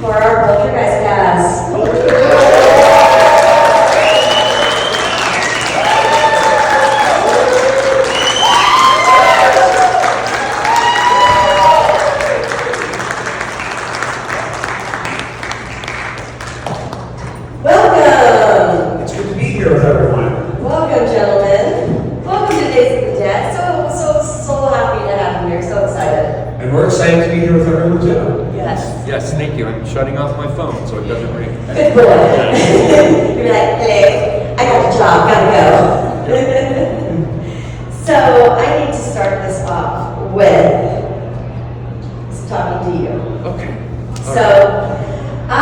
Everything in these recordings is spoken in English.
for our Poltergeist cast. Welcome! It's good to be here with everyone. Welcome, gentlemen. Welcome to Days of the Dead. So happy to have you here. So excited. And we're excited to be here with everyone too. Yes. Yes, thank you. I'm shutting off my phone so it doesn't ring. Good boy. You're like, hey, I got a job, gotta go. So I need to start this off with talking to you. Okay. So I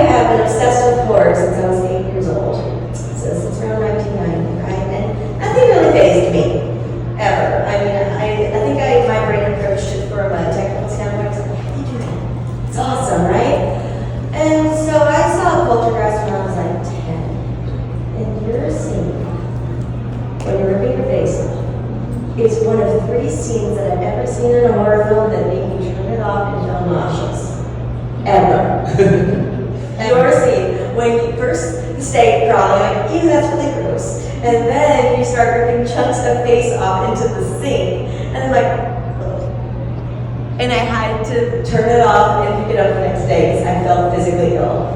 have been obsessed with horror since I was 8 years old. So since around 1990, right? And nothing really fazed me, ever. I mean, I think my brain approached it from a technical standpoint. I was like, how do you do that? It's awesome, right? And so I saw Poltergeist when I was like 10. And your scene, when you're ripping your face off, is one of 3 scenes that I've ever seen in a horror film that made me turn it off and feel nauseous. Ever. Your scene, when you first stay crawling, like, ew, that's really gross. And then you start ripping chunks of face off into the sink. And I'm like, ugh. And I had to turn it off and pick it up the next day because I felt physically ill.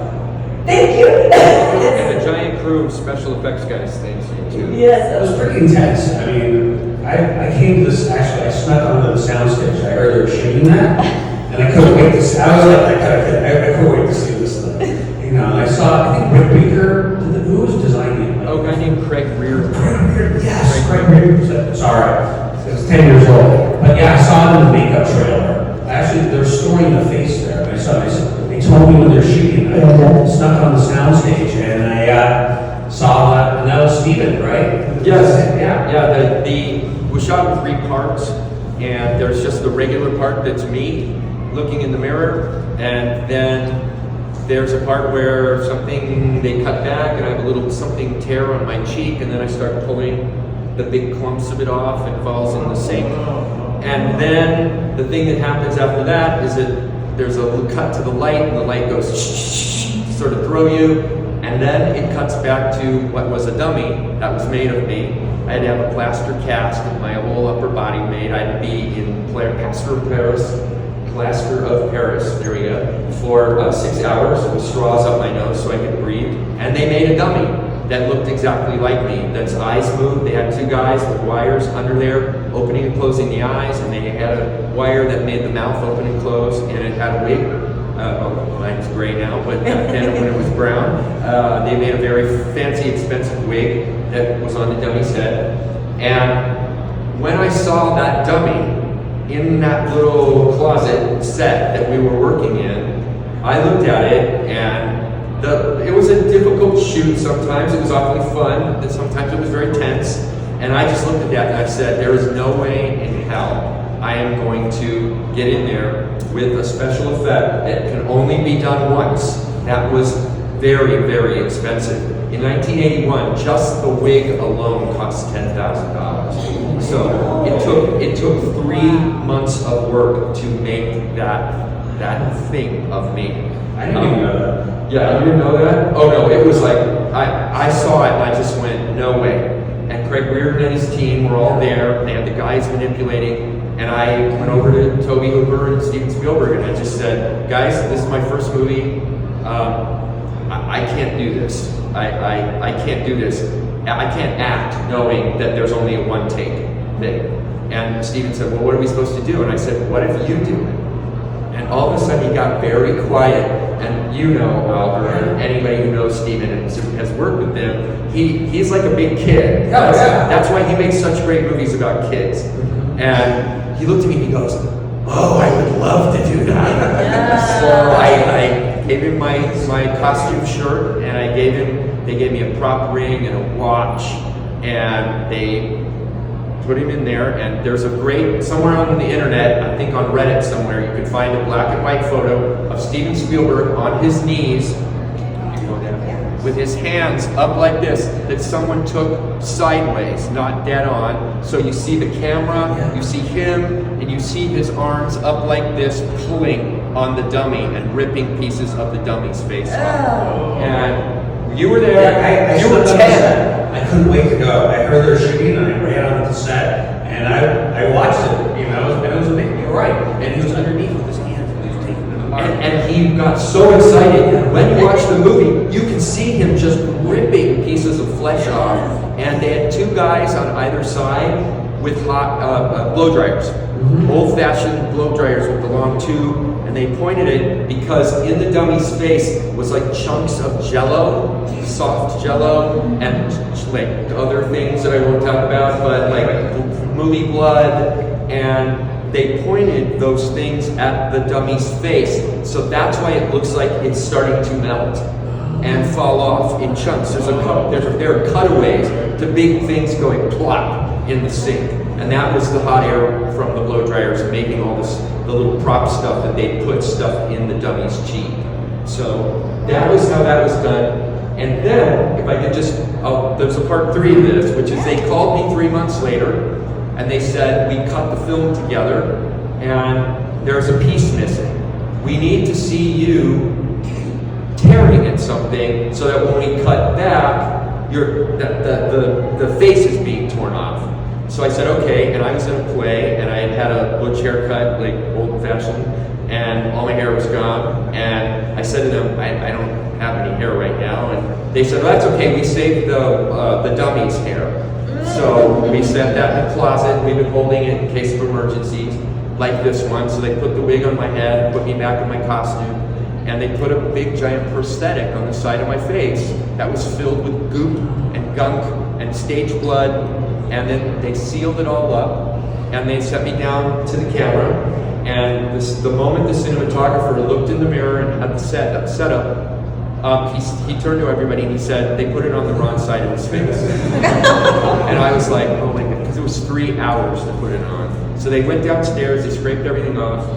Thank you. And a giant crew of special effects guys, thanks to you too. Yes, It was pretty intense. I mean, I came to this, actually, I snuck onto the soundstage. I heard they were shooting that, and I couldn't wait to see. I was like, I couldn't wait to see this thing. You know, and I saw, I think Rick Baker, who was designing it? Oh, a guy named Craig Rear. Yes, Craig Baker. Sorry, it was 10 years old. But yeah, I saw it in the makeup trailer. Actually, they're storing the face there. And I said, they told me when they're shooting. I snuck on the soundstage, and I saw that, and that was Steven, right? Yes. Yeah. Yeah, we shot in 3 parts, and there's just the regular part that's me looking in the mirror, and then there's a part where they cut back and I have a little something tear on my cheek, and then I start pulling the big clumps of it off and it falls in the sink. And then the thing that happens after that is that there's a little cut to the light, and the light goes sort of throw you, and then it cuts back to what was a dummy that was made of me. I had to have a plaster cast of my whole upper body made. I had to be in plaster of Paris, there we go, for 6 hours with straws up my nose so I could breathe. And they made a dummy that looked exactly like me, that's eyes moved. They had 2 guys with wires under there, opening and closing the eyes, and they had a wire that made the mouth open and close, and it had a wig. Mine's gray now, but then when it was brown, they made a very fancy, expensive wig that was on the dummy's head. And when I saw that dummy in that little closet set that we were working in, I looked at it, and it was a difficult shoot sometimes. It was awfully fun, and sometimes it was very tense. And I just looked at that and I said, there is no way in hell I am going to get in there with a special effect that can only be done once. That was very, very expensive. In 1981, just the wig alone cost $10,000. So it took 3 months of work to make that thing of me. I didn't even know that. Yeah, you didn't know that? Oh no, it was like, I saw it and I just went, no way. And Craig Reardon and his team were all there. They had the guys manipulating. And I went over to Toby Hooper and Steven Spielberg and I just said, guys, this is my first movie. I can't do this. I can't do this. I can't act knowing that there's only a 1-take thing. And Steven said, well, what are we supposed to do? And I said, what if you do it? And all of a sudden he got very quiet. And you know Albert, and anybody who knows Steven and has worked with him, he's like a big kid. That's why he makes such great movies about kids. And he looked at me and he goes, oh, I would love to do that. Yeah. So I gave him my costume shirt, and they gave me a prop ring and a watch, and they put him in there. And there's a great, somewhere on the internet, I think on Reddit somewhere, you can find a black and white photo of Steven Spielberg on his knees, with his hands up like this, that someone took sideways, not dead on. So you see the camera, you see him, and you see his arms up like this, pulling on the dummy and ripping pieces of the dummy's face off. Oh. And you were there. Yeah, I you were slept on 10. the set. I couldn't wait to go. I heard they were shooting, and I ran onto the set, and I watched it. You know, and it was amazing. You're right. And he was underneath with his hands, and he was taking them apart. And he got so excited. When you watch the movie, you can see him just ripping pieces of flesh off. And they had 2 guys on either side with hot blow dryers, old-fashioned blow dryers with the long tube. And they pointed it because in the dummy's face was like chunks of Jello, soft Jello, and like other things that I won't talk about, but like movie blood. And they pointed those things at the dummy's face. So that's why it looks like it's starting to melt and fall off in chunks. There are cutaways to big things going plop in the sink. And that was the hot air from the blow dryers making all this, the little prop stuff that they put stuff in the dummy's cheek. So that was how that was done. And then, if I could just, there's a part 3 of this, which is they called me 3 months later, and they said, we cut the film together, and there's a piece missing. We need to see you tearing at something so that when we cut back, the face is being torn off. So I said, okay, and I was in a play, and I had had a butch haircut, like old-fashioned, and all my hair was gone, and I said to them, I don't have any hair right now, and they said, well, that's okay, we saved the dummy's hair. So we set that in the closet, we've been holding it in case of emergencies, like this one, so they put the wig on my head, put me back in my costume, and they put a big giant prosthetic on the side of my face that was filled with goop and gunk and stage blood, and then they sealed it all up, and they set me down to the camera, and the moment the cinematographer looked in the mirror and had the setup, he turned to everybody and he said, they put it on the wrong side of his face. And I was like, oh my God, because it was 3 hours to put it on. So they went downstairs, they scraped everything off,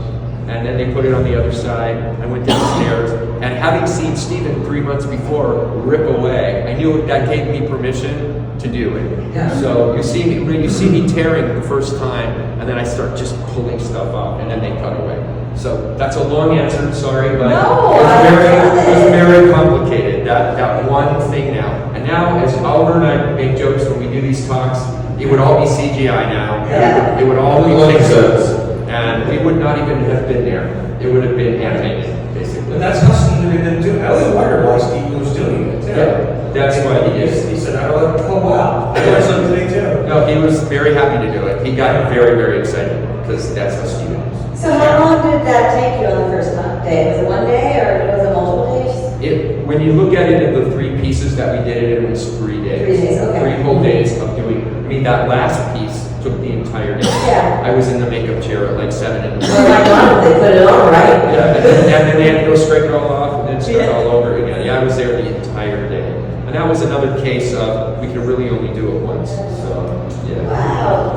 and then they put it on the other side. I went downstairs, and having seen Steven 3 months before rip away, I knew that gave me permission to do it. Yeah. So when you see me tearing the first time, and then I start just pulling stuff off, and then they cut away. So that's a long answer, sorry, but No, it was very complicated, that one thing now. And now, as Oliver and I make jokes when we do these talks, it would all be CGI now. Yeah. It would all be pixels, and we would not even have been there. It would have been animated, basically. But that's how Steven didn't do it. I always wondered why Steven was doing it, too. Yeah, that's why he did. He said, oh wow, I learned something today, too. No, he was very happy to do it. He got very, very excited, because that's how Steven is. So how long did that take you on the first day? Was it 1 day or was it multiple days? When you look at it in the 3 pieces that we did it was 3 days. 3 days, okay. 3 whole days of doing, that last piece took the entire day. Yeah. I was in the makeup chair at like 7 in the morning. Oh my God, they put it on, right? Yeah, and then they had to go scrape it all off and then start all over again. Yeah, I was there the entire day. And that was another case of, we can really only do it once, so, yeah. Wow.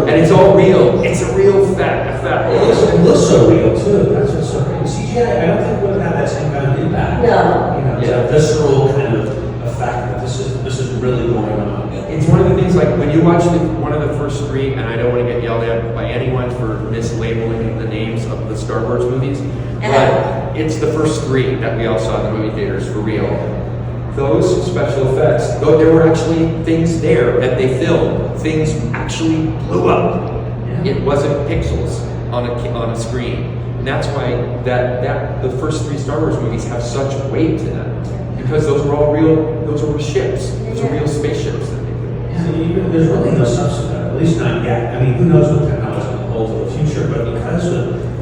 And it's all real. It's a real fact. It looks so real, too. That's what's so great. CGI, I don't think would have had that same kind of impact. No. You know, it's a visceral kind of effect that this is really going on. It's one of the things, like, when you watch one of the first 3, and I don't want to get yelled at by anyone for mislabeling the names of the Star Wars movies, but it's the first 3 that we all saw in the movie theaters for real. Those special effects, though there were actually things there that they filmed, things actually blew up. Yeah. It wasn't pixels on a screen. And that's why the first 3 Star Wars movies have such weight to them. Because those were all real, those were ships. Those are real spaceships that they put. Yeah, there's really no substitute, at least not yet. I mean, who knows what technology will hold in the future, but because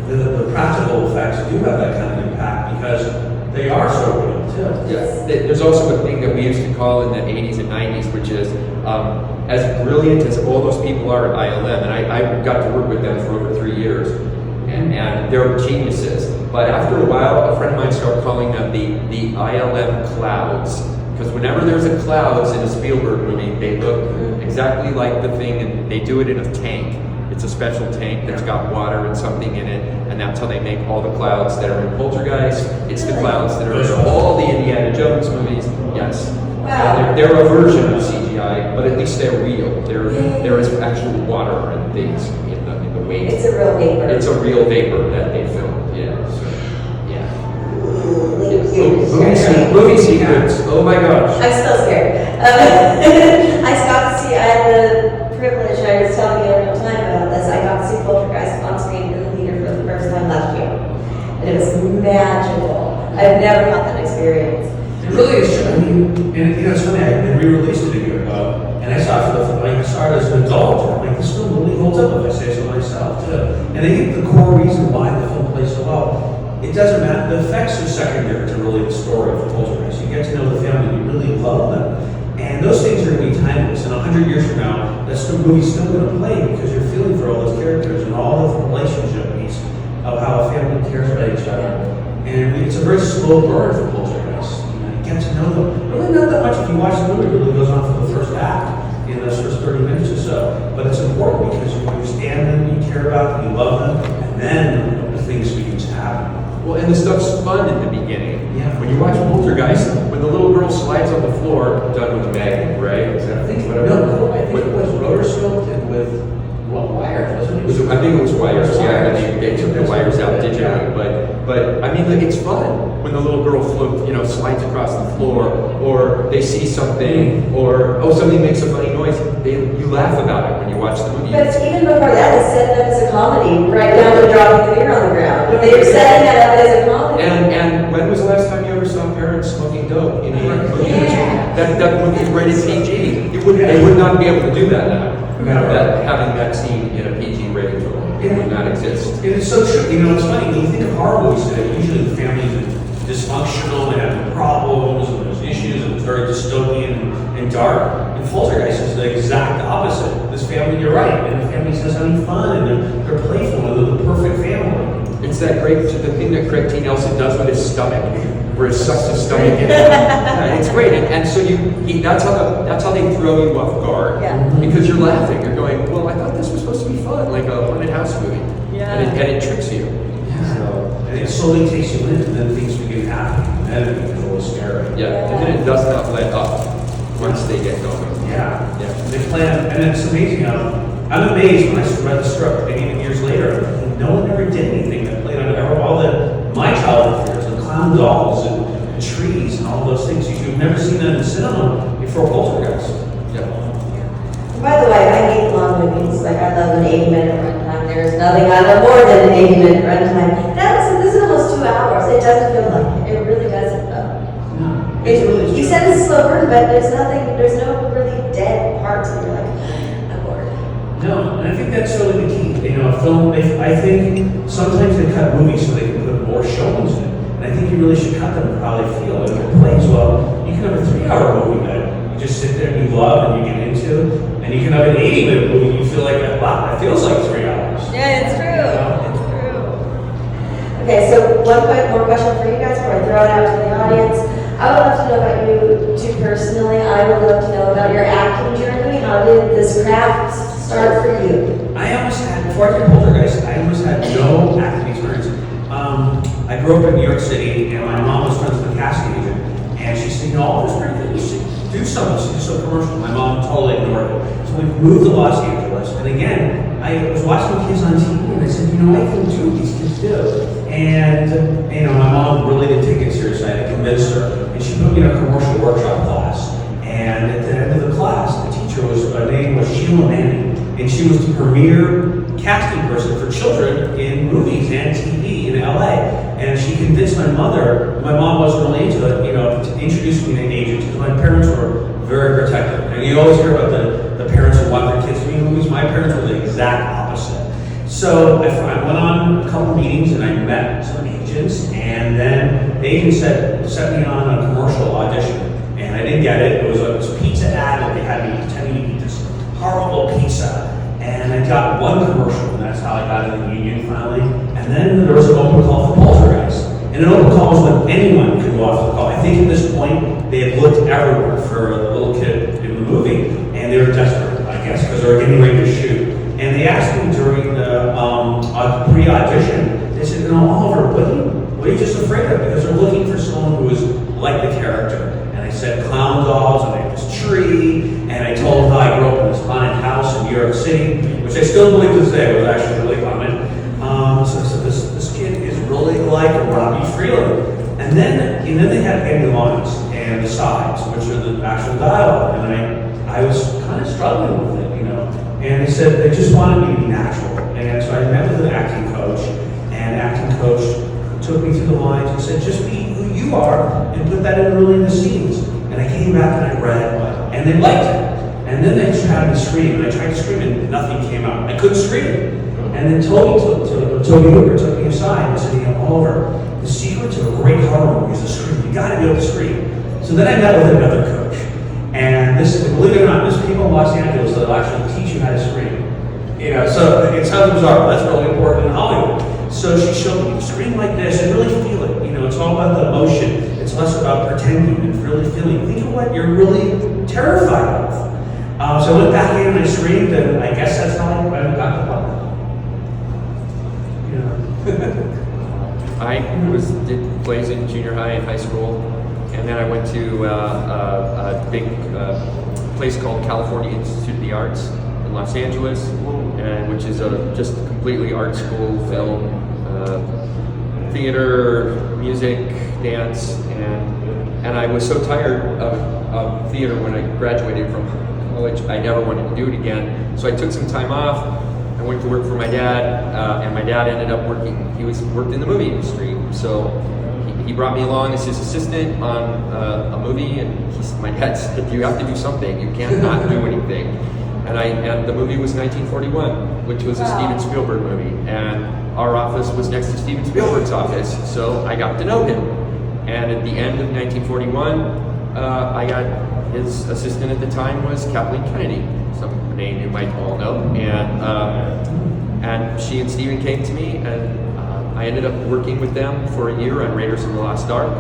the practical effects do have that kind of impact, because they are so real, too. Yeah. There's also a thing that we used to call in the 80s and 90s, which is, as brilliant as all those people are at ILM, and I got to work with them for over 3 years, and they're geniuses. But after a while, a friend of mine started calling them the ILM clouds. Because whenever there's a clouds in a Spielberg movie, they look exactly like the thing, and they do it in a tank. It's a special tank that's got water and something in it, and that's how they make all the clouds that are in Poltergeist. It's the clouds that are in all the Indiana Jones movies. Yes. Wow. They're a version of CGI, but at least they're real. There is actual water and things in the waves. It's a real vapor. It's a real vapor that they filmed. secrets. Oh my gosh. I'm still scared. I got to see, I had the privilege, I was telling you every time about this, I got to see Poltergeist on screen in the theater for the first time last year. And it was magical. I've never had that experience. It really is true. I mean, and you know, it's funny, they re-released it a year ago, and I saw it for the, like, I saw it as an adult, and I'm like, this film really holds up if I say so myself, too. And I think the core reason why the film plays so well, it doesn't matter, the effects are secondary to really the story of the Poltergeist. You get to know the family, you really love them. And those things are going to be timeless. And 100 years from now, the movie's still going to play because you're feeling for all those characters and all the relationship piece of how a family cares about each other. And it's a very slow burn for Poltergeist. You get to know them. Really not that much if you watch the movie. It really goes on for the first act, in those first 30 minutes or so. But it's important because you understand them, you care about them, you love them, and then the things begin to happen. Well, and the stuff's fun in the beginning. Yeah. When you watch Poltergeist, when the little girl slides on the floor, done with magnet, right? Is that I think, whatever? no, I think it was rotoscoped and with wires, wasn't it? I think it was wires. It was Yeah, wires. they took the wires out digitally, but I mean, like, it's fun when the little girl slides across the floor, or they see something, or somebody makes a funny noise. You laugh about it when you watch the movie. But even before that, it's set up as a comedy, right down to dropping the beer on the ground. They were setting that up as a comedy. And when was the last time you ever saw parents smoking dope in a movie? Yeah. That movie is rated PG. They would not be able to do that now. Having that scene in a PG rated film, it would not exist. And it's so true. You know, it's funny, when you think of horror movies today, usually the family's dysfunctional, they have problems, and there's issues, and it's very dystopian and dark. And Poltergeist is the exact opposite. This family, you're right, and the family's just having fun, and they're playful, and they're the perfect family. It's that great, the thing that Craig T. Nelson does with his stomach, where he sucks his stomach in. Yeah, it's great, and so that's how they throw you off guard. Yeah. Because you're laughing, you're going, well, I thought this was supposed to be fun, like a haunted house movie. Yeah. And it tricks you. So, and it slowly takes you in, and then things begin happening, and then it becomes a little scary. Yeah, and then it does not let up once they get going. Yeah. Yeah. And they plan, and it's amazing. I'm amazed when I read the script, and even years later, no one ever did anything that played on all my childhood fears, the clown dolls and trees and all those things. You've never seen that in the cinema before Poltergeist. Yeah. By the way, I hate long movies. Like, I love an 80-minute runtime. There's nothing I love more than an 80-minute runtime. This is almost 2 hours. It doesn't feel like it. It really doesn't, though. No, it's really You true. said it's slow burn, but there's no really dead parts where you're like, I'm bored. No, and I think that's really the key. You know, a film, I think sometimes they cut movies so they can put more showings in it. And I think you really should cut them for how they feel. And if it plays well, you can have a 3-hour movie that you just sit there and you love and you get into. And you can have an 80-minute movie and you feel like, wow, it feels like 3 hours. Yeah, it's true. You know? It's true. Okay, so one more question for you guys before I throw it out to the audience. I would love to know about you two personally. I would love to know about your acting journey. How did this craft start for you? Before I did Poltergeist, I almost had no acting experience. I grew up in New York City, and my mom was friends with a casting agent, and she said, oh, it's pretty good, you should do something, you should do some commercial. My mom totally ignored it. So we moved to Los Angeles, and again, I was watching kids on TV, and I said, I can do what these kids do. And, my mom really didn't take it seriously. I had to convince her, and she put me in a commercial workshop class. And at the end of the class, the teacher her name was Sheila Manning, and she was the premier casting person for children in movies and TV in LA. And she convinced my mom wasn't really into it, to introduce me to agents, because my parents were very protective. And you always hear about the parents who want their kids to be in movies. My parents were the exact opposite. So I went on a couple meetings and I met some agents, and then the agent set me on a commercial audition. And I didn't get it. It was a pizza ad that they had me pretending to eat this horrible pizza. And I got one commercial, and that's how I got in the union finally. And then there was an open call for Poltergeist. And an open call was when anyone could go off the call. I think at this point, they had looked everywhere for a little kid in the movie, and they were desperate, I guess, because they were getting ready to shoot. And they asked me during the pre-audition, they said, Oliver, what are you just afraid of? Because they're looking for someone who is like the character. And I said clown dolls, and I had this tree, and I told them how I grew up in this haunted house in New York City, which I still believe to this day was actually really common. So I said, this kid is really like Robbie Freeland. And then they had Andy Lawrence, and and the sides, which are the actual dialogue. And I was kind of struggling with it, you know. And they said they just wanted me to be natural. And so I met with an acting coach, and the acting coach took me through the lines and said, just be who you are and put that in early in the scenes. And I came back and I read, and they liked it. And then they just had me scream, and I tried to scream and nothing came out. I couldn't scream. And then Toby Hooper took me aside and said, you know, Oliver, the secret to a great horror movie is to scream. You gotta be able to scream. So then I met with another coach. And this, believe it or not, there's people in Los Angeles that will actually teach you how to scream. You know, so it sounds bizarre, but that's really important in Hollywood. So she showed me, scream like this and really feel it. You know, it's all about the emotion. It's less about pretending and really feeling. Think of what you're really terrified of. So I went back in and I screamed, and I guess that's how I got the part. I did plays in junior high and high school, and then I went to a big place called California Institute of the Arts in Los Angeles, and which is just a completely art school, film, theater, music, dance, and I was so tired of theater when I graduated from college. I never wanted to do it again, so I took some time off. I went to work for my dad, and my dad ended up working. He worked in the movie industry, so he brought me along as his assistant on a movie. And my dad said, "You have to do something. You can't not do anything." And the movie was 1941, which was a Steven Spielberg movie, and our office was next to Steven Spielberg's office, so I got to know him. And at the end of 1941, I got his assistant at the time was Kathleen Kennedy. Some name you might all know, and she and Steven came to me, and I ended up working with them for a year on Raiders of the Lost Ark,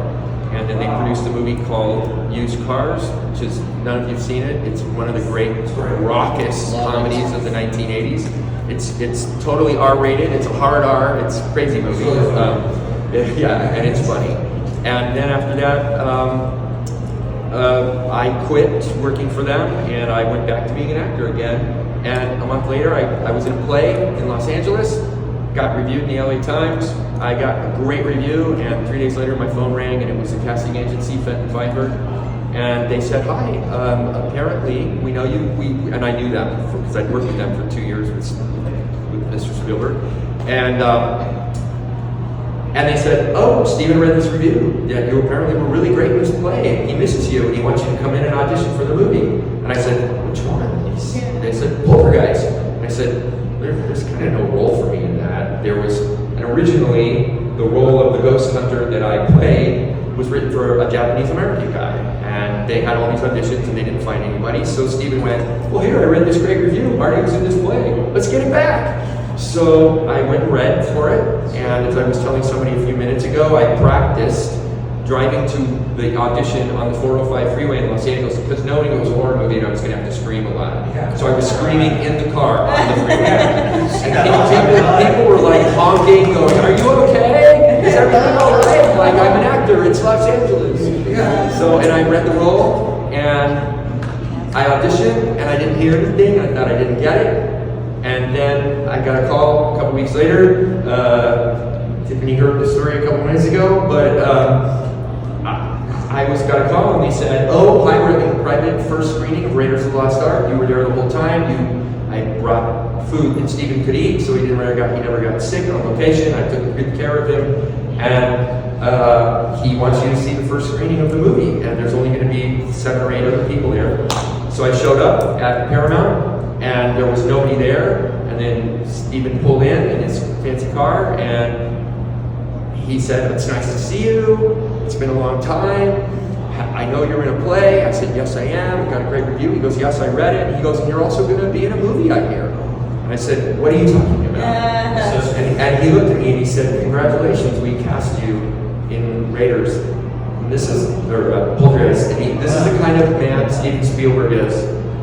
and then they produced a movie called Used Cars, which is, none of you've seen it. It's one of the great raucous comedies of the 1980s. It's totally R-rated. It's a hard R. It's a crazy movie. Yeah, and it's funny. And then after that, I quit working for them, and I went back to being an actor again. And a month later, I was in a play in Los Angeles, got reviewed in the LA Times. I got a great review, and 3 days later, my phone rang, and it was the casting agency, Fenton Feinberg. And they said, "Hi, apparently we know you." And I knew that because I'd worked with them for 2 years with Mr. Spielberg. And they said, "Oh, Steven read this review. Yeah, you apparently were really great in this play. He misses you, and he wants you to come in and audition for the movie." And I said, "Which one?" They said, "Poltergeist." And I said, "There's kind of no role for me in that." And originally, the role of the ghost hunter that I played was written for a Japanese-American guy. And they had all these auditions, and they didn't find anybody. So Steven went, "Well, here, I read this great review. Marty was in this play. Let's get it back." So I went and read for it, and as I was telling somebody a few minutes ago, I practiced driving to the audition on the 405 freeway in Los Angeles, because knowing it was a horror movie and I was going to have to scream a lot. So I was screaming in the car on the freeway. And people were like honking, going, "Are you okay? Is everything all right?" Like, I'm an actor, it's Los Angeles. So, and I read the role, and I auditioned, and I didn't hear anything, and I thought I didn't get it. And then I got a call a couple weeks later. Tiffany heard the story a couple minutes ago, but I got a call and they said, "Oh, hi, we're having a private first screening of Raiders of the Lost Ark. You were there the whole time. I brought food that Steven could eat, so he never got sick on location. I took good care of him, and he wants you to see the first screening of the movie. And there's only going to be 7 or 8 other people there." So I showed up at Paramount. And there was nobody there, and then Steven pulled in his fancy car, and he said, "It's nice to see you, it's been a long time, I know you're in a play." I said, "Yes, I am, I got a great review." He goes, "Yes, I read it." He goes, "And you're also going to be in a movie, I hear." And I said, "What are you talking about?" And he looked at me and he said, "Congratulations, we cast you in Raiders. And this is, or Poltergeist. This is the kind of man Steven Spielberg is,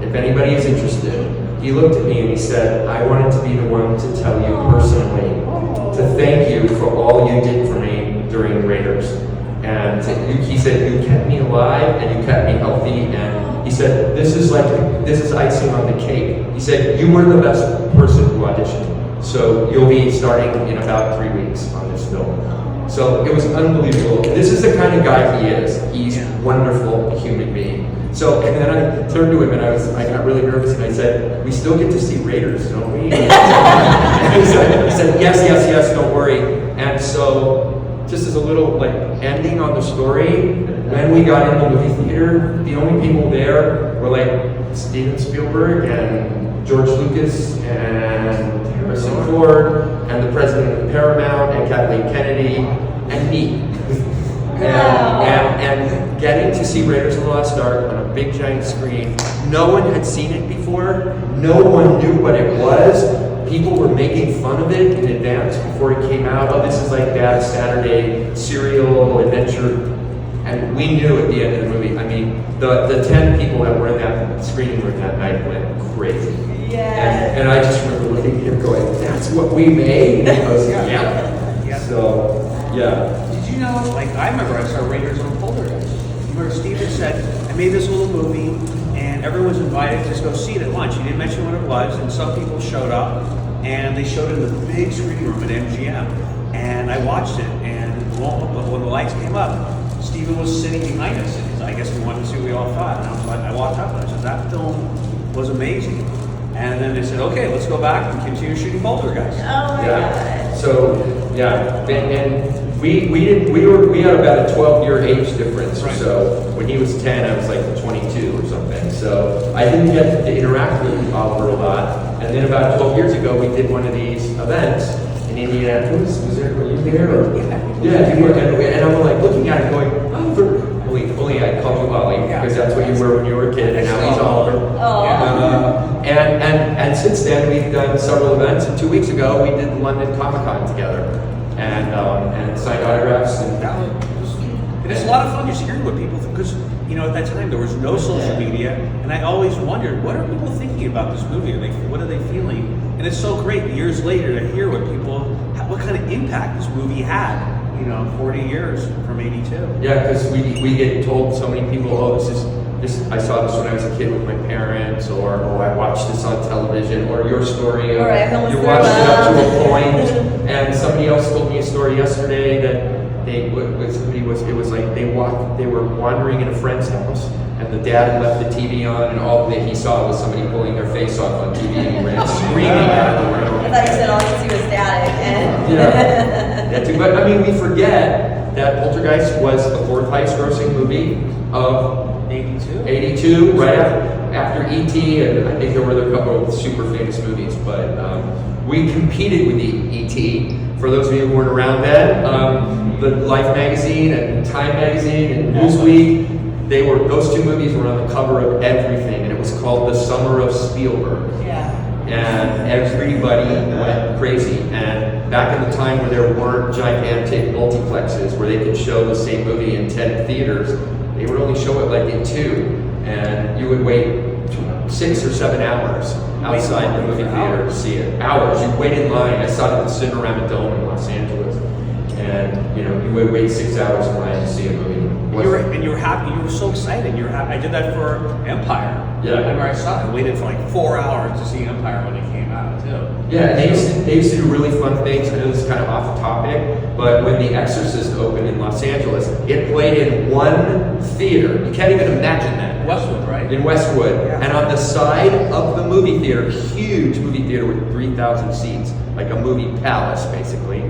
if anybody is interested." He looked at me and he said, "I wanted to be the one to tell you personally, to thank you for all you did for me during Raiders. And he said, you kept me alive and you kept me healthy." And he said, this is icing on the cake. He said, "You were the best person who auditioned. So you'll be starting in about 3 weeks on this film." So it was unbelievable. This is the kind of guy he is. He's a wonderful human being. So, and then I turned to him and I got really nervous and I said, we still get to see Raiders, don't we? He said, yes, don't worry. And so, just as a little like ending on the story, when we got in the movie theater, the only people there were like Steven Spielberg and George Lucas and Harrison Ford and the president of Paramount and Kathleen Kennedy and me. And getting to see Raiders of the Lost Ark on a big giant screen, no one had seen it before, no one knew what it was. People were making fun of it in advance before it came out. Oh, this is like that Saturday serial adventure. And we knew at the end of the movie, I mean, the 10 people that were in that screening room that night went crazy. Yeah. And I just remember looking at him going, that's what we made? And he goes, yeah. So, yeah. Did you know, like, I remember I saw Raiders on Poltergeist. Where Steven said, I made this little movie, and everyone was invited to just go see it at lunch. He didn't mention what it was, and some people showed up, and they showed it in the big screening room at MGM. And I watched it, and when the lights came up, Steven was sitting behind us, and I guess we wanted to see what we all thought. And I was like, I walked up and I said, that film was amazing. And then they said, okay, let's go back and continue shooting Poltergeist. Oh my God. So, and we had about a 12-year age difference or so. When he was 10, I was like 22 or something. So I didn't get to interact with Oliver a lot. And then about 12 years ago, we did one of these events in Indianapolis. Were you there? Yeah, you were. And I'm like looking at it going, Oliver. Only I called you Ollie because that's what you were when you were a kid, and now he's Oliver. And since then we've done several events. And 2 weeks ago we did London Comic Con together, and signed autographs. And it's a lot of fun just hearing what people think, because at that time there was no social media, and I always wondered, what are people thinking about this movie? What are they feeling? And it's so great years later to hear what kind of impact this movie had. 40 years from 82. Yeah, because we get told so many people, oh, I saw this when I was a kid with my parents, or I watched this on television, or your story, or you watched it up to a point, and somebody else told me a story yesterday that it was like they were wandering in a friend's house, and the dad left the TV on, and all that he saw was somebody pulling their face off on TV and ran screaming out of the room. I thought you said all you could see was static. But I mean, we forget that Poltergeist was the fourth highest grossing movie of 82, right after E.T., and I think there were a couple of super famous movies, but we competed with E.T. For those of you who weren't around then, the Life magazine and Time magazine and Newsweek, those two movies were on the cover of everything, and it was called The Summer of Spielberg. And everybody went crazy. And back in the time where there weren't gigantic multiplexes where they could show the same movie in 10 theaters, they would only show it like in 2. And you would wait 6 or 7 hours outside the movie theater to see it. Hours. You'd wait in line. I saw it at the Cinerama Dome in Los Angeles. And you would wait 6 hours in line to see a movie. And you were happy. You were so excited. You were happy. I did that for Empire. Yeah. I remember I saw it. I waited for like 4 hours to see Empire when it came out too. Yeah, and they used to do really fun things. I know this is kind of off topic, but when The Exorcist opened in Los Angeles, it played in one theater. You can't even imagine that. Westwood, right? In Westwood. Yeah. And on the side of the movie theater, huge movie theater with 3,000 seats, like a movie palace, basically.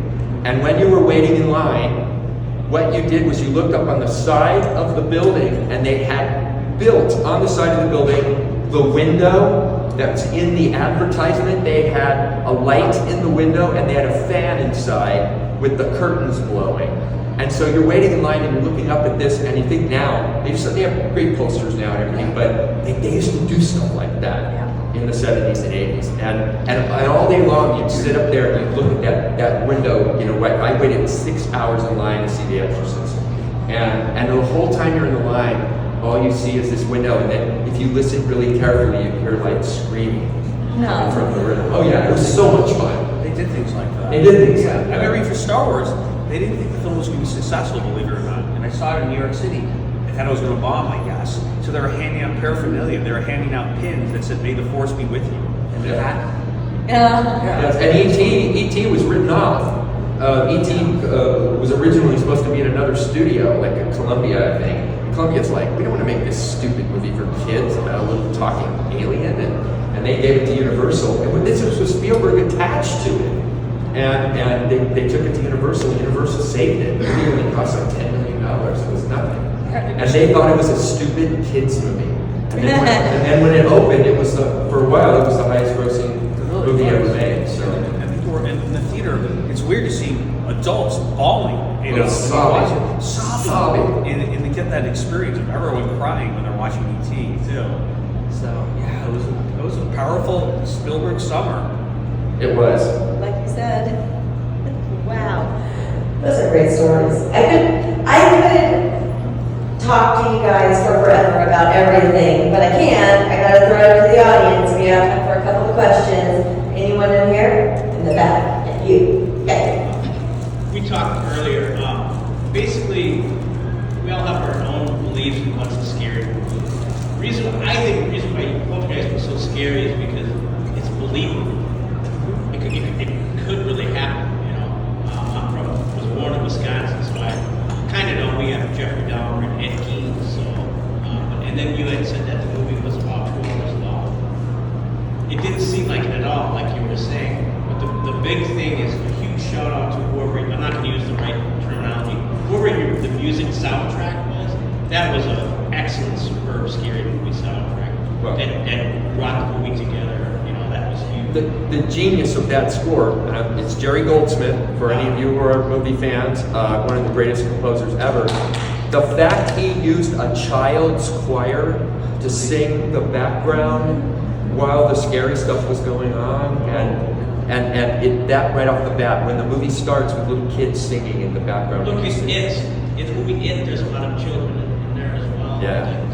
And when you were waiting in line, what you did was you looked up on the side of the building, and they had built on the side of the building the window that's in the advertisement. They had a light in the window, and they had a fan inside with the curtains blowing. And so you're waiting in line and you're looking up at this, and you think now, they have great posters now and everything, but they used to do stuff like that in the 70s and 80s. And all day long, you'd sit up there and you'd look at that window. I waited 6 hours in line to see The Exorcist. And the whole time you're in the line, all you see is this window, and then if you listen really carefully, you hear like screaming coming from the room. Oh yeah, it was so much fun. They did things like that. They did things like that. I remember even for Star Wars, they didn't think the film was going to be successful, believe it or not. And I saw it in New York City. They thought it was going to bomb, I guess. So they were handing out paraphernalia. They were handing out pins that said, "May the Force be with you." And it happened. And E.T. was written off. E.T. Was originally supposed to be in another studio, like at Columbia, I think. And Columbia's like, we don't want to make this stupid movie for kids about a little talking alien, and they gave it to Universal. And this was Spielberg attached to it, and they took it to Universal. And Universal saved it. The movie only cost like $10 million. It was nothing, and they thought it was a stupid kids movie. And then when it opened, it was for a while it was the highest grossing movie ever made. So. And people were in the theater. It's weird to see adults bawling, sobbing, and to get that experience of everyone crying when they're watching E.T. too. So yeah, it was a powerful Spielberg summer. It was. Like you said. Wow. Those are great stories. I could talk to you guys for forever about everything, but I can't. I gotta throw it to the audience. We have time for a couple of questions. Anyone in here? In the back. Yeah, you. Okay. We talked earlier. Basically, we all have our own beliefs in what's a scary movie. I think the reason why Poltergeist was so scary is because it's believable. It could really happen. You know, was born in Wisconsin, so I kind of know we have Jeffrey Dahmer and Ed Gein. So, and then you had said that the movie was about 2 hours long. It didn't seem like it at all, like you were saying. But the big thing is a huge shout out to whoever. I'm not going to use the right terminology. Whoever the music soundtrack was, that was an excellent, superb, scary movie soundtrack. Well, that brought the movie together. You know, that was huge. The genius of that score, it's Jerry Goldsmith, for any of you who are movie fans, one of the greatest composers ever. The fact he used a child's choir to sing the background while the scary stuff was going on, and that right off the bat, when the movie starts with little kids singing in the background. Look, it's the movie It. There's a lot of children in there as well. Yeah.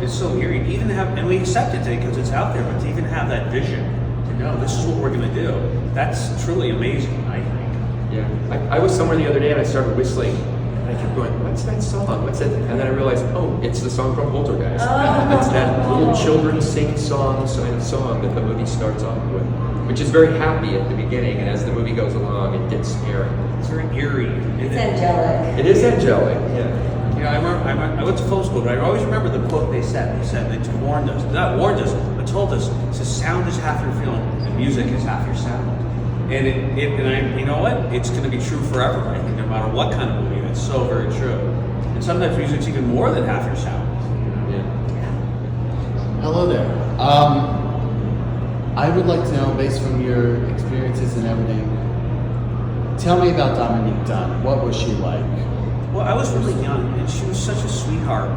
It's so eerie. To even have, and we accept it because it's out there, but to even have that vision, to know this is what we're going to do, that's truly amazing, I think. Yeah. I was somewhere the other day and I started whistling, and I kept going, what's that song? What's that? And then I realized, oh, it's the song from Poltergeist. It's that little children sing song that the movie starts off with, which is very happy at the beginning, and as the movie goes along, it gets scary. It's very eerie. It's angelic. It is angelic, yeah. Yeah, I went to film school, but I always remember the quote they said. They warned us, not warned us, but told us, sound is half your feeling, and music is half your sound. And you know what? It's going to be true forever. I think no matter what kind of movie, it's so very true. And sometimes music's even more than half your sound. Yeah. Hello there. I would like to know, based from your experiences and everything, tell me about Dominique Dunn. What was she like? Well, I was really young, and she was such a sweetheart.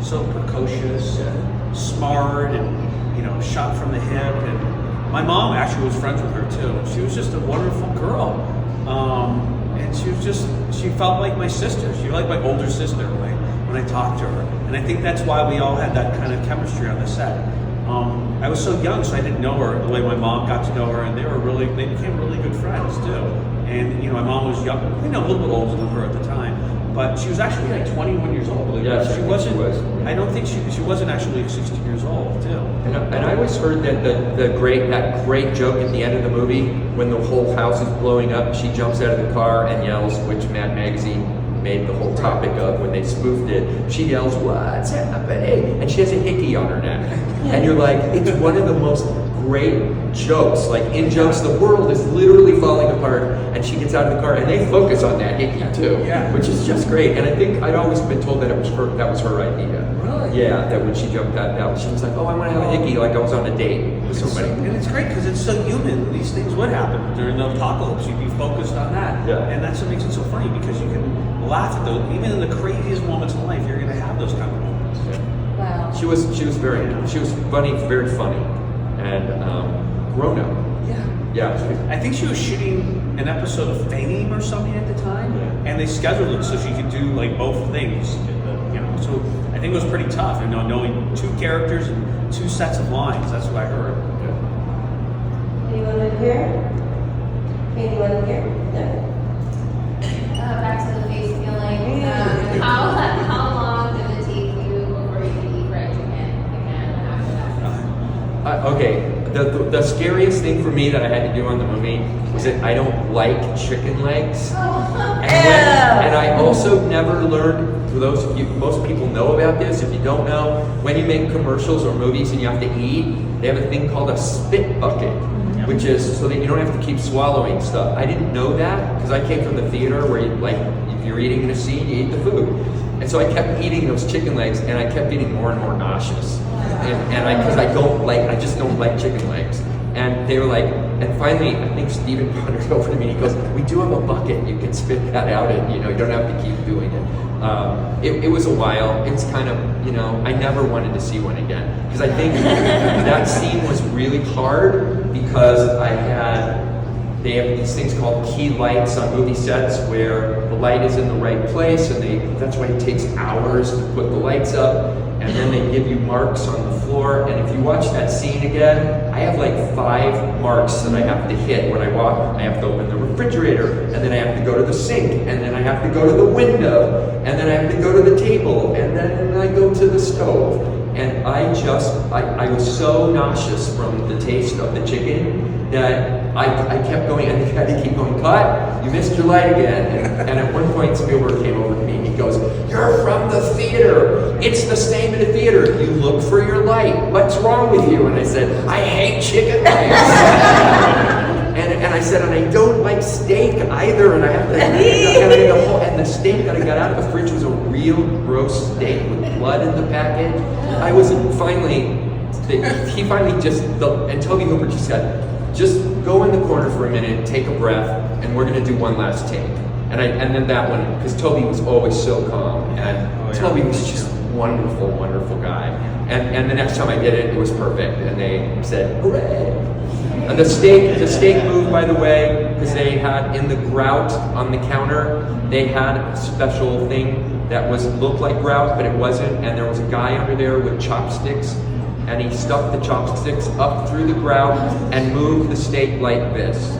So precocious, and smart, and shot from the hip. And my mom actually was friends with her too. She was just a wonderful girl, and she felt like my sister. She was like my older sister when I talked to her. And I think that's why we all had that kind of chemistry on the set. I was so young, so I didn't know her the way my mom got to know her, and they became really good friends too. And my mom was young, a little bit older than her at the time, but she was actually like 21 years old. Believe it or not. She was. I don't think she wasn't actually 16 years old too. And I always heard that that great joke at the end of the movie when the whole house is blowing up, she jumps out of the car and yells, which Mad Magazine made the whole topic of when they spoofed it. She yells, "What's happening?" And she has a hickey on her neck. And you're like, it's one of the most great jokes. Like in jokes, the world is literally falling apart, and she gets out of the car, and they focus on that hickey too, which is just great. And I think I'd always been told that that was her idea. Really? Yeah, that when she jumped out, she was like, "Oh, I want to have a hickey," like I was on a date with somebody. And it's great because it's so human. These things would happen during the apocalypse. You'd be focused on that. Yeah. And that's what makes it so funny, because you can laugh at those. Even in the craziest moments in life, you're going to have those kind of moments. Yeah. Wow. She was funny, very funny, and grown up. Yeah. I think she was shooting an episode of Fame or something at the time, and they scheduled it so she could do like both things. So I think it was pretty tough, knowing two characters and two sets of lines. That's what I heard. Anyone in here? Anyone in here? No. Back to the face feeling. How long did it take you before you could eat fried chicken again after that? Okay, the scariest thing for me that I had to do on the movie was that I don't like chicken legs. And I also never learned, for those of you, most people know about this. If you don't know, when you make commercials or movies and you have to eat, they have a thing called a spit bucket, which is so that you don't have to keep swallowing stuff. I didn't know that because I came from the theater where you, like, if you're eating in a scene, you eat the food. And so I kept eating those chicken legs, and I kept getting more and more nauseous. Because I just don't like chicken legs. And they were like, and finally, I think Steven brought it over to me, and he goes, we do have a bucket, you can spit that out, and you don't have to keep doing it. It was a while. It's kind of, I never wanted to see one again. Because I think that scene was really hard because they have these things called key lights on movie sets where the light is in the right place, and that's why it takes hours to put the lights up, and then they give you marks on the floor. And if you watch that scene again, I have like 5 marks that I have to hit when I walk. I have to open the refrigerator, and then I have to go to the sink, and then I have to go to the window, and then I have to go to the table, and then I go to the stove. And I was so nauseous from the taste of the chicken that I kept going, and I had to keep going, cut, you missed your light again. And at one point, Spielberg came over to me, and he goes, you're from the theater. It's the same in the theater. You look for your light. What's wrong with you? And I said, I hate chicken legs. And I said, and I don't like steak either. And I have to, and the steak that I got out of the fridge was a real gross steak with blood in the package. I was finally, he finally and Toby Hooper just said, just go in the corner for a minute, take a breath, and we're gonna do one last take. And then that one, because Toby was always so calm, and Toby was just wonderful, wonderful guy. And the next time I did it, it was perfect, and they said, hooray! And the steak moved, by the way, because they had in the grout on the counter, they had a special thing that looked like grout, but it wasn't, and there was a guy under there with chopsticks, and he stuck the chopsticks up through the grout and moved the steak like this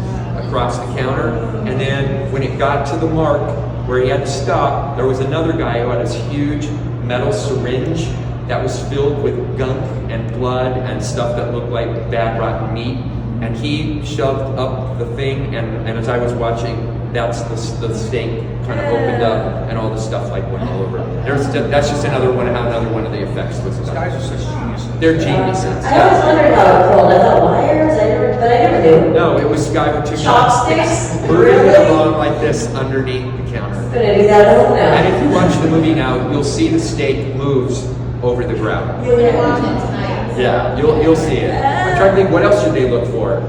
across the counter. And then when it got to the mark where he had to stop, there was another guy who had this huge metal syringe that was filled with gunk and blood and stuff that looked like bad rotten meat. And he shoved up the thing, and as I was watching, that's the steak kind of opened up, and all the stuff like went all over. That's just another one of the effects was. These guys are such geniuses. They're geniuses. I always wondered how it rolled. I thought wires, but I never knew. No, it was a guy with 2 Chopsticks? moving Really? it along like this underneath the counter. Gonna do that at home now. And if you watch the movie now, you'll see the steak moves over the ground. You're We're gonna watching it tonight. Yeah, you'll see it. I'm trying to think, what else should they look for?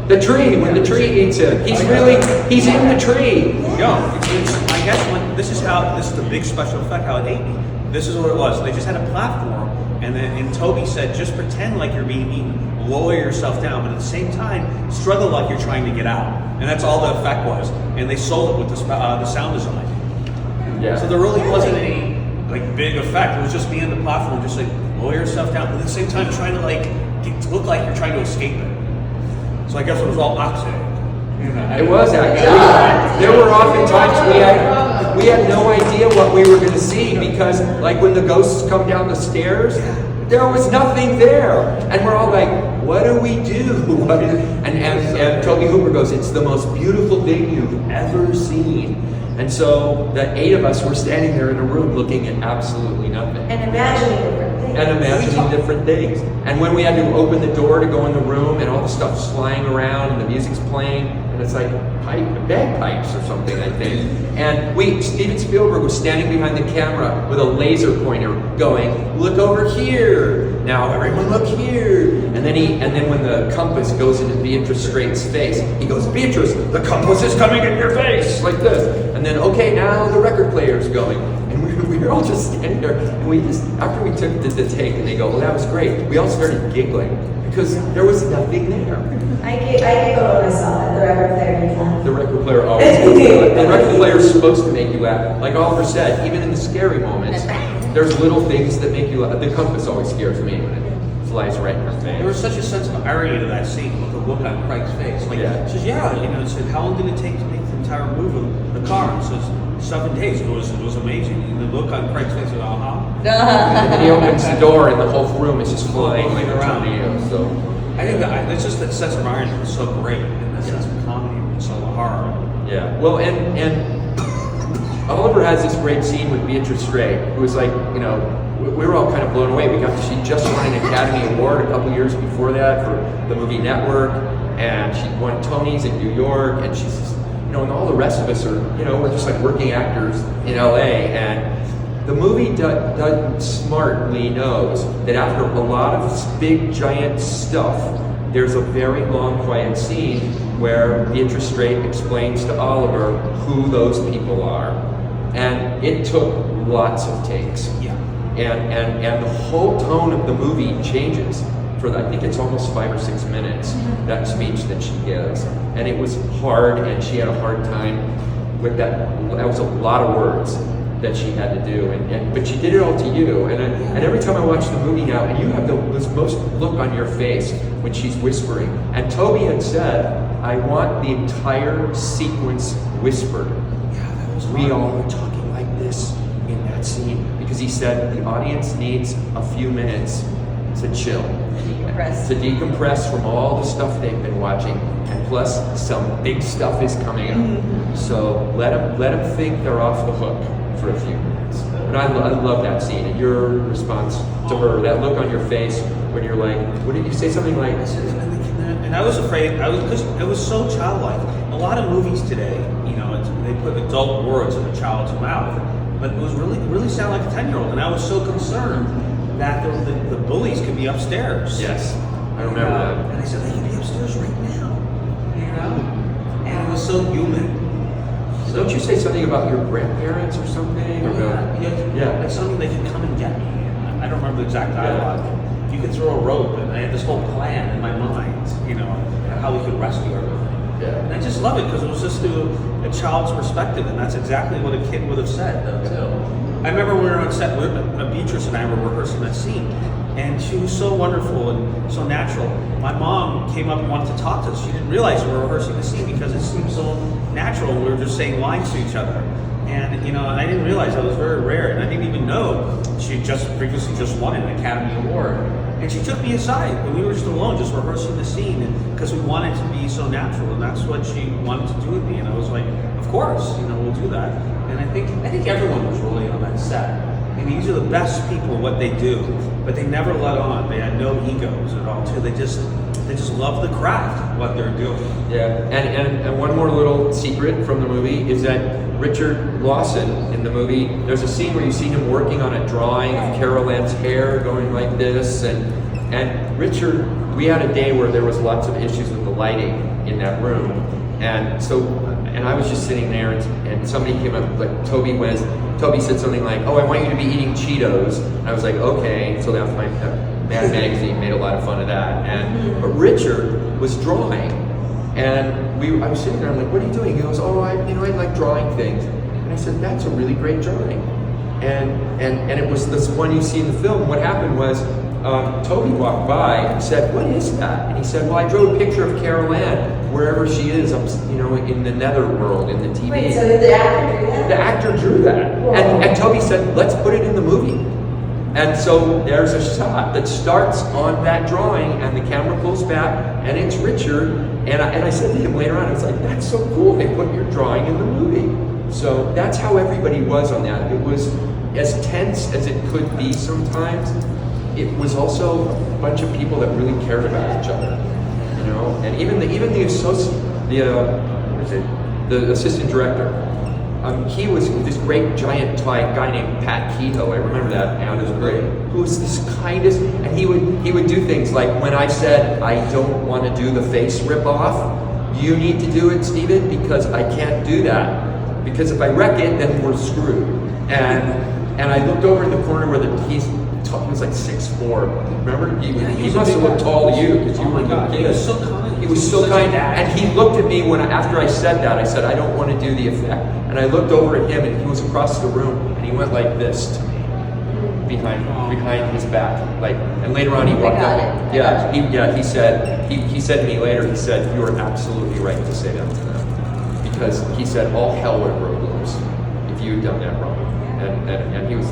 The tree, when the tree eats him. He's in the tree. I guess this is the big special effect, how it ate me. This is what it was. They just had a platform, and Toby said, just pretend like you're being eaten, lower yourself down, but at the same time, struggle like you're trying to get out. And that's all the effect was. And they sold it with the sound design. Yeah. So there really wasn't any big effect. It was just being on the platform, just lower yourself down, but at the same time trying to look like you're trying to escape it. So I guess it was all opposite. It was actually. There were often times we had no idea what we were going to see, because like when the ghosts come down the stairs, there was nothing there, and we're all like, what do we do? And Toby Hooper goes, it's the most beautiful thing you've ever seen. And so the 8 of us were standing there in a room looking at absolutely nothing. And imagining different things. And imagining different things. And when we had to open the door to go in the room, and all the stuff's flying around and the music's playing, and it's like bagpipes or something, I think. And Steven Spielberg was standing behind the camera with a laser pointer going, look over here. Now everyone look here. And then when the compass goes into Beatrice Straight's face, he goes, Beatrice, the compass is coming in your face, like this. And then, okay, now the record player's going. And we were all just standing there, and we just, after we took the take, and they go, well, that was great, we all started giggling, because there was nothing there. I giggled when I saw it. The record player did that. The record player always makes you laugh. The record player is supposed to make you laugh. Like Oliver said, even in the scary moments, there's little things that make you laugh. The compass always scares me when it flies right in your face. There was such a sense of irony to that scene with the look on Craig's face. He says, it said, how long did it take to make the entire move of the car? And says, 7 days. It was amazing. And the look on Craig's face was, And then he opens the door, and the whole room is just flying like around you. So. I think it's just that sense of irony was so great, and that sense of comedy and so horror. Yeah. Well, and Oliver has this great scene with Beatrice Straight, who was like, you know, we were all kind of blown away. She just won an Academy Award a couple years before that for the movie Network, and she won Tonys in New York, and she's, you know, and all the rest of us are, you know, we're just like working actors in LA, and the movie smartly knows that after a lot of big giant stuff, there's a very long quiet scene where Beatrice Straight explains to Oliver who those people are. And it took lots of takes. Yeah. And the whole tone of the movie changes for, I think it's almost 5 or 6 minutes, that speech that she gives. And it was hard, and she had a hard time with that. That was a lot of words that she had to do, but she did it all to you. And every time I watch the movie now, and you have this most look on your face when she's whispering. And Toby had said, I want the entire sequence whispered. Yeah, that was We all were talking like this in that scene because he said the audience needs a few minutes to chill, to decompress from all the stuff they've been watching, and plus some big stuff is coming up. So let them think they're off the hook for a few minutes. And I love that scene, and your response to her, that look on your face when you're like, what did you say? Something like, and I was afraid, because it was so childlike. A lot of movies today, you know, they put adult words in a child's mouth, but it was really sound like a 10-year-old, and I was so concerned that the bullies could be upstairs. yes, I remember that. And I said, they could be upstairs right now, you know? And it was so human. So don't you say something about your grandparents or something? Or Yeah. Like something they could come and get me. I don't remember the exact dialogue. You could throw a rope, and I had this whole plan in my mind, you know, how we could rescue everything. Yeah. And I just love it because it was just through a child's perspective, and that's exactly what a kid would have said, though, too. I remember we were on set, Beatrice and I were rehearsing that scene, and she was so wonderful and so natural. My mom came up and wanted to talk to us. She didn't realize we were rehearsing the scene because it seemed so natural. We were just saying lines to each other. And, you know, and I didn't realize that was very rare, and I didn't even know she had previously just won an Academy Award. And she took me aside, and we were just alone, just rehearsing the scene, because we wanted to be so natural, and that's what she wanted to do with me. And I was like, of course, you know, we'll do that. And I think everyone was really on that set. And these are the best people at what they do, but they never let on. They had no egos at all, too. They just love the craft, what they're doing. Yeah, and one more little secret from the movie is that Richard Lawson in the movie, there's a scene where you see him working on a drawing of Carol Ann's hair going like this, and Richard, we had a day where there was lots of issues with the lighting in that room, and so, and I was just sitting there, and somebody came up, like Toby said something like, oh, I want you to be eating Cheetos, and I was like, okay, so that was Mad Magazine made a lot of fun of that, but Richard was drawing, and I was sitting there, I'm like, what are you doing? He goes, oh, I like drawing things. And I said, that's a really great drawing. And it was this one you see in the film. What happened was, Toby walked by and said, what is that? And he said, well, I drew a picture of Carol Ann, wherever she is, in the netherworld, in the TV. Wait, so the actor drew that? The actor drew that. Whoa. And Toby said, let's put it in the movie. And so there's a shot that starts on that drawing, and the camera pulls back, and it's Richard. And I said to him later on, I was like, that's so cool, they put your drawing in the movie. So that's how everybody was on that. It was as tense as it could be sometimes. It was also a bunch of people that really cared about each other, you know. And even the assistant director. He was this great giant guy named Pat Kehoe. I remember that now. It was great. Who was this kindest, and he would do things like when I said I don't want to do the face rip off, you need to do it, Steven, because I can't do that. Because if I wreck it, then we're screwed. And I looked over in the corner where he was like 6'4". Remember? He must have looked tall to you because you were a little kid. He was so kind. He was so kind, and he looked at me after I said that. I said, I don't want to do the effect. And I looked over at him, and he was across the room, and he went like this to me, behind his back. And later on he walked up. He said to me later, he said, you are absolutely right to say that to them. Because he said, all hell would have broken loose if you had done that wrong. And he was,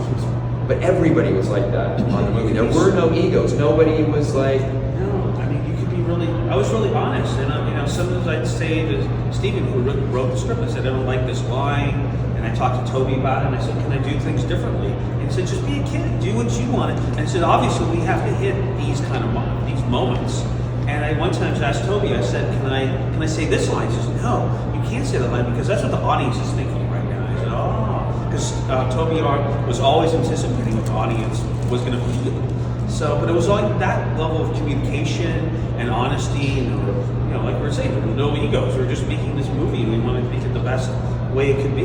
but everybody was like that on the movie. There were no egos. Nobody was like, no, I mean, you could be I was really honest, and sometimes I'd say to Stephen, who wrote the script, I said, I don't like this line, and I talked to Toby about it, and I said, can I do things differently? And he said, just be a kid, do what you want. And I said, obviously, we have to hit these kind of these moments. And I one time asked Toby, I said, can I say this line? He says, no, you can't say that line because that's what the audience is thinking right now. I said, oh, because Toby was always anticipating what the audience was going to feel. So, but it was like that level of communication and honesty, and like we were saying, there were no egos. We were just making this movie, and we wanted to make it the best way it could be.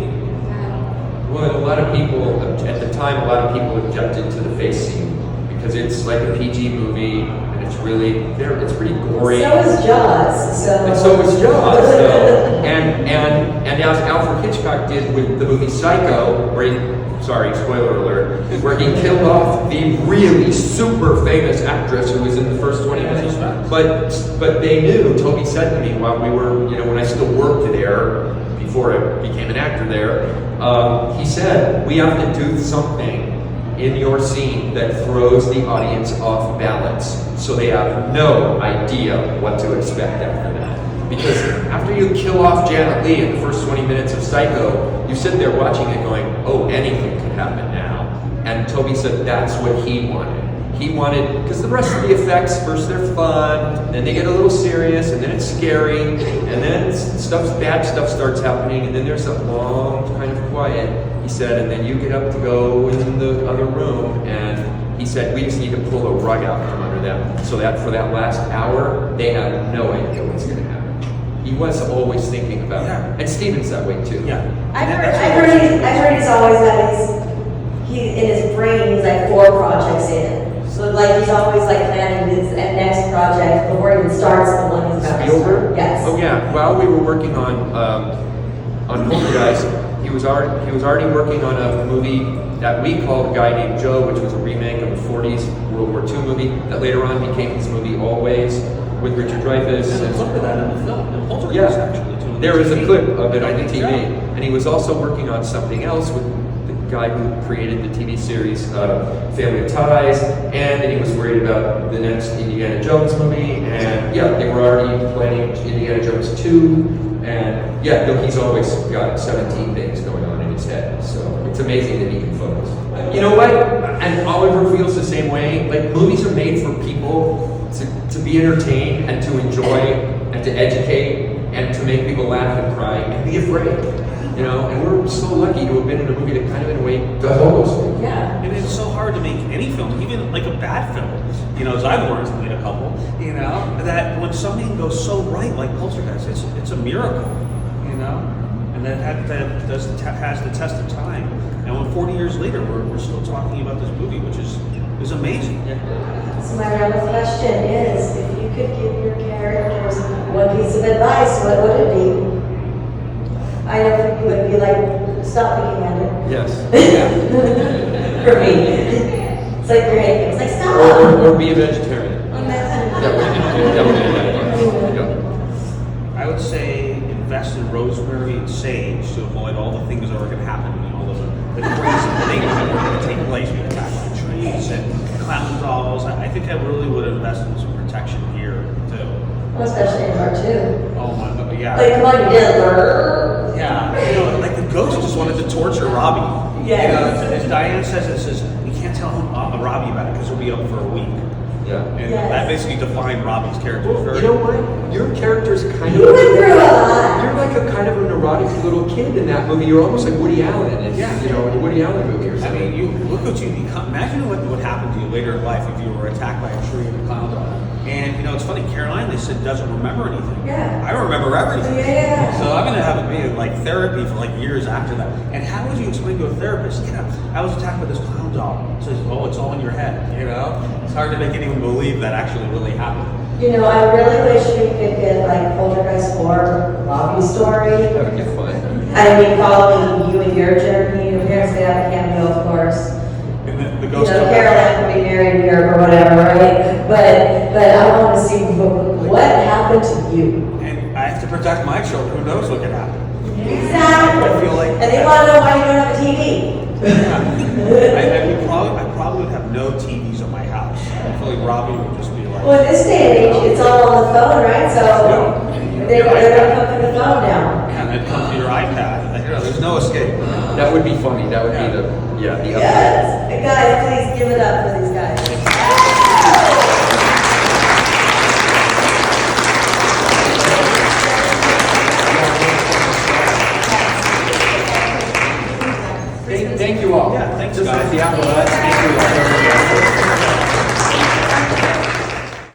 Well, a lot of people, at the time, a lot of people objected to the face scene because it's like a PG movie, and it's pretty gory. So is Jaws. And so was Jaws. And as Alfred Hitchcock did with the movie Psycho, where he, sorry, spoiler alert, where he killed off the really super famous actress who was in the first 20 minutes. But they knew, Toby said to me while we were, when I still worked there, before I became an actor there, he said, we have to do something in your scene that throws the audience off balance so they have no idea what to expect after that. Because after you kill off Janet Leigh in the first 20 minutes of Psycho, you sit there watching it going, oh, anything could happen now. And Toby said that's what he wanted. He wanted, because the rest of the effects, first they're fun, then they get a little serious, and then it's scary, and then bad stuff starts happening, and then there's a long kind of quiet, he said, and then you get up to go in the other room, and he said, we just need to pull a rug out from under them, so that for that last hour, they have no idea what's going to happen. He was always thinking about it. And Steven's that way too. Yeah. I heard he's always got in his brain, he's like 4 projects in. So like he's always like planning his next project before he even starts the one he's about to start. Spielberg? Yes. Oh yeah. While we were working on Poltergeist, he was already working on a movie that we called A Guy Named Joe, which was a remake of a 40s World War II movie that later on became his movie Always with Richard Dreyfuss. There's a clip of that in the film, in Poltergeist, actually. Too. There is a clip of it on the TV, Yeah. and he was also working on something else with the guy who created the TV series Family Ties, and then he was worried about the next Indiana Jones movie, and yeah, they were already planning Indiana Jones 2, and yeah, he's always got 17 things going on in his head, so it's amazing that he can focus. You know what? And Oliver feels the same way. Like, movies are made for people to be entertained and to enjoy and to educate and to make people laugh and cry and be afraid. And we're so lucky to have been in a movie that kind of, in a way, does all those things. Yeah. And it's so hard to make any film, even like a bad film. As I've learned to made a couple, that when something goes so right, like Poltergeist, it's a miracle, and that has the test of time. And when 40 years later, we're still talking about this movie, which is amazing. So my real question is, if you could give your characters one piece of advice, what would it be? I know for you it would be like, stop picking at it. Yes. For me. It's like you're hating. It's like, stop. Or be a vegetarian. That would be yeah. I would say invest in rosemary and sage to avoid all the things that are going to happen, all the crazy things that are going to take place with attack on trees and clown dolls. I think I really would invest in some protection here too. Well, especially in part 2. Oh my God, yeah. Like, come on, you did. Yeah, like the ghost just wanted to torture Robbie. Yes. As Diane says, we can't tell him Robbie about it because he'll be up for a week. Yeah. And Yes. that basically defined Robbie's character. You know what? Your character's kind You of... went through a lot. You're like a kind of a neurotic little kid in that movie. You're almost like Woody Allen in, Yeah. in a Woody Allen movie or I something. mean, you look what you become. Imagine what would happen to you later in life if you were attacked by a tree and a clown doll. And it's funny. Caroline, they said, doesn't remember anything. Yeah. I remember everything. Yeah. So I'm gonna have it be like therapy for like years after that. And how would you explain to a therapist? Yeah, I was attacked by this clown doll. Says, oh, it's all in your head. It's hard to make anyone believe that actually really happened. I really wish we could get like Poltergeist 4 Robbie story. That would get fun. I mean, following you and your journey. Your parents could have a cameo, of course. And the ghost. Caroline could be married in Europe or whatever, right? But I want to see what happened to you. And I have to protect my children. Who knows what could happen? Exactly. I feel like. And they want to know why you don't have a TV. I probably would have no TVs in my house. Hopefully Robbie will just be like. Well, in this day and age, it's all on the phone, right? So they're gonna come from the phone now. And then come to your iPad. You know, there's no escape. That would be funny. That would be the upgrade. Yes. Guys, please give it up for these guys. Thank you all. Yeah, thanks, Just guys. like the apparatus. Thank you all.